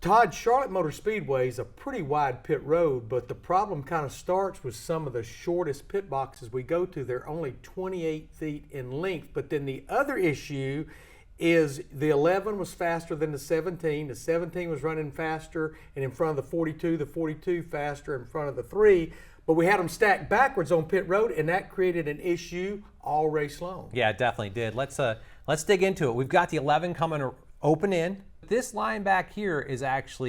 Todd, Charlotte Motor Speedway is a pretty wide pit road, but the problem kind of starts with some of the shortest pit boxes we go to. They're only 28 feet in length. But then the other issue is the 11 was faster than the 17. The 17 was running faster and in front of the 42. The 42 faster in front of the 3. But we had them stacked backwards on pit road, and that created an issue all race long. Yeah, it definitely did. Let's dig into it. We've got the 11 coming open in. This line back here is that's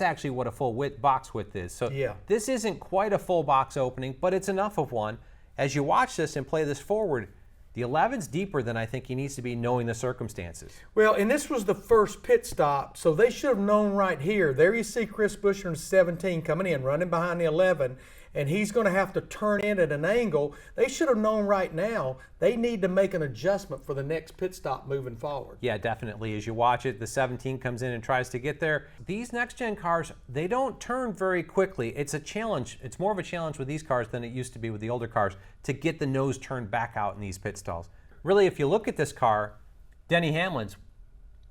actually what a full box width is. So yeah. This isn't quite a full box opening, but it's enough of one. As you watch this and play this forward, the 11's deeper than I think he needs to be, knowing the circumstances. Well, and this was the first pit stop, so they should have known right here. There you see Chris Buescher in 17 coming in, running behind the 11, and he's going to have to turn in at an angle. They should have known right now they need to make an adjustment for the next pit stop moving forward. Yeah, definitely. As you watch it, the 17 comes in and tries to get there. These next-gen cars, they don't turn very quickly. It's a challenge. It's more of a challenge with these cars than it used to be with the older cars to get the nose turned back out in these pit stalls. Really, if you look at this car, Denny Hamlin's,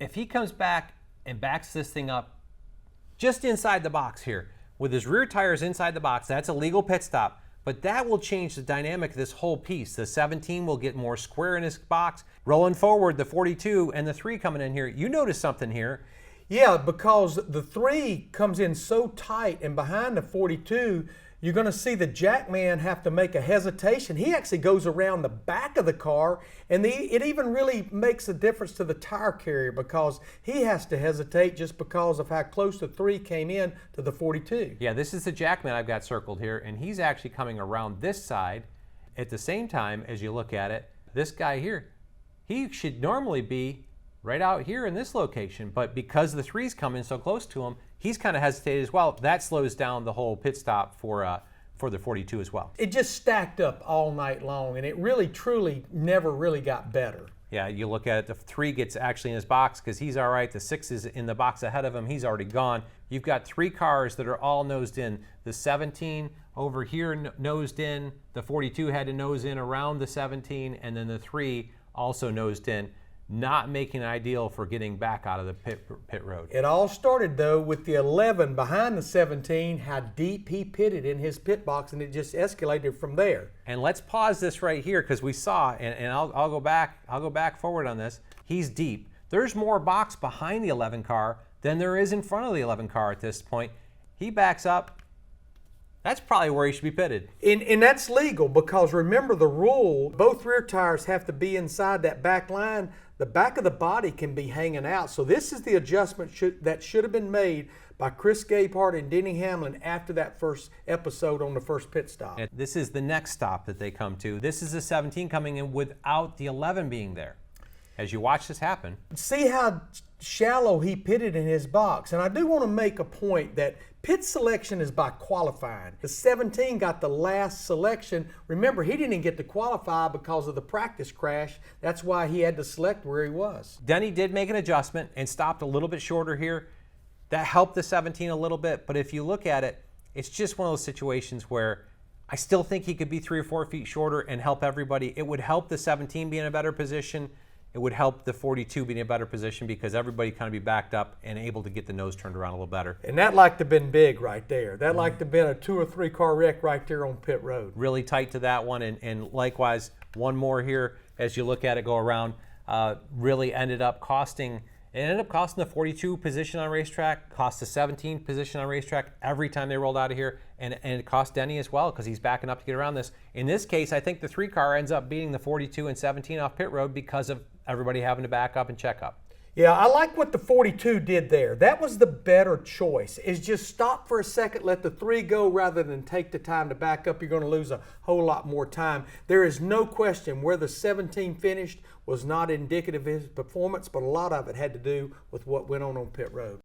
if he comes back and backs this thing up just inside the box here, with his rear tires inside the box, that's a legal pit stop, but that will change the dynamic of this whole piece. The 17 will get more square in his box. Rolling forward, the 42 and the 3 coming in here. You notice something here. Yeah, because the 3 comes in so tight, and behind the 42, you're going to see the jackman have to make a hesitation. He actually goes around the back of the car, and it even really makes a difference to the tire carrier because he has to hesitate just because of how close the 3 came in to the 42. Yeah, this is the jackman I've got circled here, and he's actually coming around this side. At the same time, as you look at it, this guy here, he should normally be right out here in this location, but because the 3's coming so close to him, he's kind of hesitated as well. That slows down the whole pit stop for the 42 as well. It just stacked up all night long, and it really, truly never really got better. Yeah, you look at it, the 3 gets actually in his box because he's all right. The 6 is in the box ahead of him. He's already gone. You've got 3 cars that are all nosed in. The 17 over here nosed in. The 42 had to nose in around the 17, and then the 3 also nosed in. Not making it ideal for getting back out of the pit road. It all started, though, with the 11 behind the 17, how deep he pitted in his pit box, and it just escalated from there. And let's pause this right here because we saw, and I'll go back forward on this. He's deep. There's more box behind the 11 car than there is in front of the 11 car at this point. He backs up. That's probably where he should be pitted. And that's legal because remember the rule, both rear tires have to be inside that back line. The back of the body can be hanging out. So this is the adjustment that should have been made by Chris Gabehart and Denny Hamlin after that first episode on the first pit stop. And this is the next stop that they come to. This is the 17 coming in without the 11 being there. As you watch this happen. See how shallow he pitted in his box. And I do want to make a point that pit selection is by qualifying. The 17 got the last selection. Remember, he didn't get to qualify because of the practice crash. That's why he had to select where he was. Denny did make an adjustment and stopped a little bit shorter here. That helped the 17 a little bit. But if you look at it, it's just one of those situations where I still think he could be 3 or 4 feet shorter and help everybody. It would help the 17 be in a better position. It would help the 42 be in a better position because everybody kind of be backed up and able to get the nose turned around a little better. And that like to have been big right there. That like to have been a 2 or 3 car wreck right there on pit road. Really tight to that one. And likewise, one more here as you look at it go around. Really ended up costing the 42 position on racetrack, cost the 17 position on racetrack every time they rolled out of here, and it cost Denny as well because he's backing up to get around this. In this case, I think the 3 car ends up beating the 42 and 17 off pit road because of everybody having to back up and check up. Yeah, I like what the 42 did there. That was the better choice, is just stop for a second, let the 3 go rather than take the time to back up. You're going to lose a whole lot more time. There is no question where the 17 finished was not indicative of his performance, but a lot of it had to do with what went on pit road.